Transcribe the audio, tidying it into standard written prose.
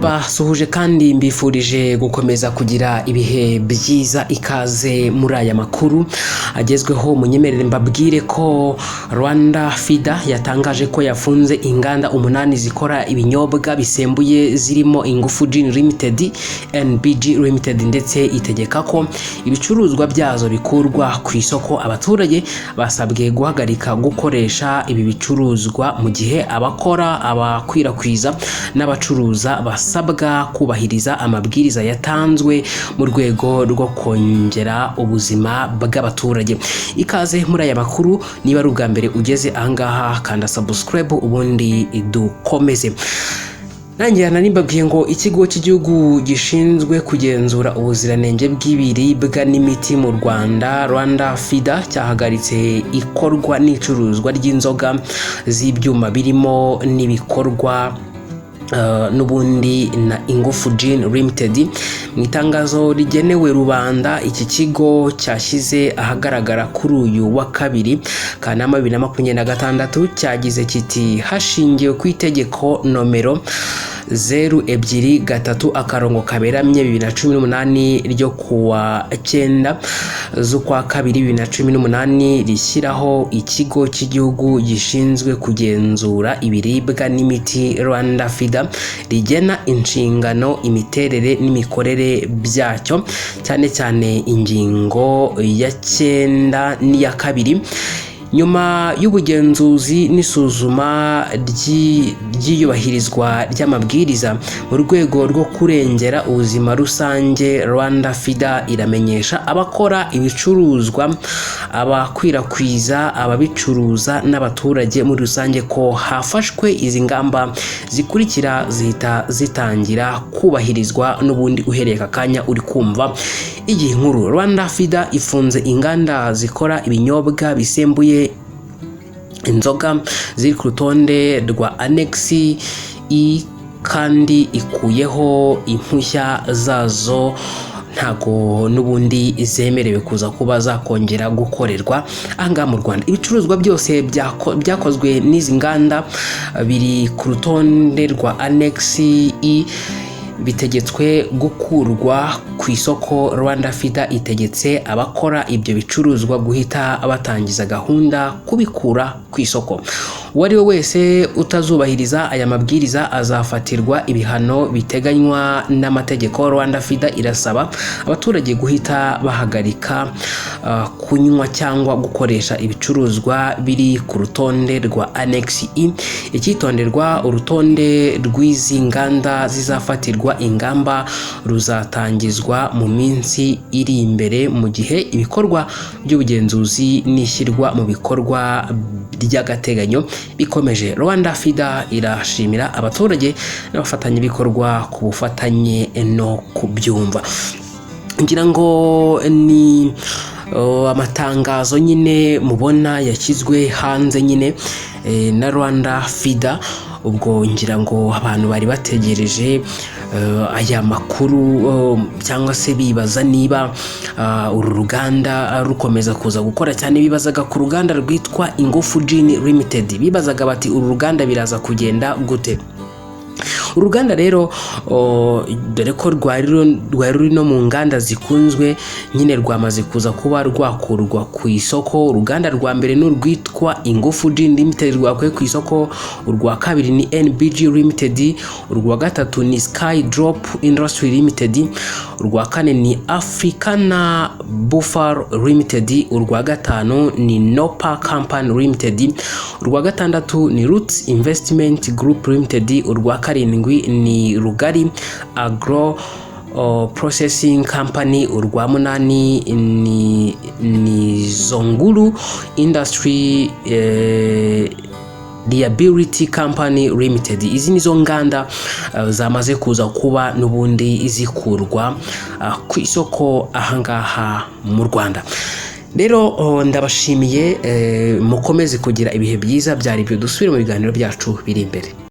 Basuhuje kandi mbifurije gukomeza kugira ibihe byiza, ikaze muri aya makuru agezweho. Munyemerere mbabwire ko Rwanda FIDA yatangaje ko yafunze inganda 8 zikora ibinyobwa bisembuye zirimo Ingufu Gin Limited, NBG Limited, ndetse itegeka ko ibicuruzwa byazo bikurwa ku isoko. Abaturage basabwe guhagarika gukoresha ibi bicuruzwa mu gihe abakora, abakwirakwiza n'abacuruza basabwa kubahiriza amabwiriza yatanzwe mu rwego rwo kongera ubuzima bw'abaturage. Ikaze muri aya makuru. Niba ari ubwa mbere ugeze ahangaha, kanda subscribe ubundi dukomeze. Nangira nimbabwiye ngo ikigo cy'igihugu gishinzwe kugenzura ubuziranenge bw'ibiribwa n'imiti mu Rwanda, Rwanda FIDA, cyahagaritse ikorwa n'icuruzwa ry'inzoga z'ibyuma birimo n'ibikorwa n'ubundi na Ingufu Gin Limited. Mu itangazo rigenewe rubanda, iki kigo cyashyize ahagaragara kuri uyu wa kabiri Kanama 2026 cyagize kiti: hashingiwe ku itegeko nomero 02/3/2018 ryo kuwa 9 z'ukwa 2018 rishyiraho ikigo cy'igihugu gishinzwe kugenzura ibiribwa n'imiti Rwanda FIDA, rigena inshingano, imiterere n'imikorere byacyo, cyane cyane ingingo ya 9 n'iya 2. Nyuma y'ubugenzuzi n'isuzuma ry'iyubahirizwa ry'amabwiriza mu rwego rwo kurengera ubuzima rusange, Rwanda FIDA iramenyesha abakora ibicuruzwa, abakwirakwiza, ababicuruza n'abaturage muri rusange ko hafashwe izi ngamba zikurikira zihita zitangira kubahirizwa n'ubundi uhereye akanya uri kumva iyi nkuru. Rwanda FIDA ifunze inganda zikora ibinyobwa bisembuye, inzoga ziri ku rutonde rwa Annex E, kandi ikuyeho impushya zazo ntago n'ubundi zemerewe kuza kuba zakongera gukorerwa ahangaha mu Rwanda. Ibicuruzwa byose byakozwe n'izi nganda biri ku rutonde rwa Annex E bitegetswe gukurwa ku isoko. Rwanda FIDA itegetse abakora ibyo bicuruzwa guhita batangiza gahunda kubikura ku isoko. Uwari we wese utazubahiriza aya mabwiriza azafatirwa ibihano biteganywa n'amategeko. Rwanda FIDA irasaba abaturage guhita bahagarika kunywa cyangwa gukoresha ibicuruzwa biri ku rutonde rwa Annex E. Icyitonderwa: urutonde rw'izi nganda zizafatirwa ingamba ruzatangizwa mu minsi iri imbere, mu gihe ibikorwa by'ubugenzuzi n'ishyirwa mu bikorwa ry'agateganyo bikomeje. Rwanda FIDA irashimira abaturage n'abafatanyabikorwa ku bufatanye no kubyumva. Ngira ngo ni amatangazo nyine mubona yashyizwe hanze nyine na Rwanda FIDA. Ubwo ngira ngo abantu bari bategereje aya makuru, cyangwa se bibaza niba uru ruganda rukomeza kuza gukora cyane. Bibazaga ku ruganda rwitwa Ingufu Gin Limited, bibazaga bati uru ruganda biraza kugenda gute? Uruganda rero dore ko rwari no mu nganda zikunzwe nyine, rwamaze kuza kuba rwakurwa ku isoko. Uruganda rwa mbere n'urwitwa Ingufu Gin Limited rwakuye ku isoko. Urwa kabiri ni NBG Limited. Urwa gatatu ni Sky Drop Industry Limited. Urwa kane ni Africana Buffalo Limited. Urwa gatanu ni Nopa Company Limited. Urwa gatandatu ni Roots Investment Group Limited. Urwa karindwi ni Rugari Agro Processing Company. Urwa munani ni Zonguru Industry Liability Company Limited. Izi nizo nganda zamaze kuza kuba n'ubundi zikurwa ku isoko ahangaha mu Rwanda. Rero ndabashimiye, mukomeze kugira ibihe byiza. Byari byo, dusubire mu biganiro byacu biri imbere.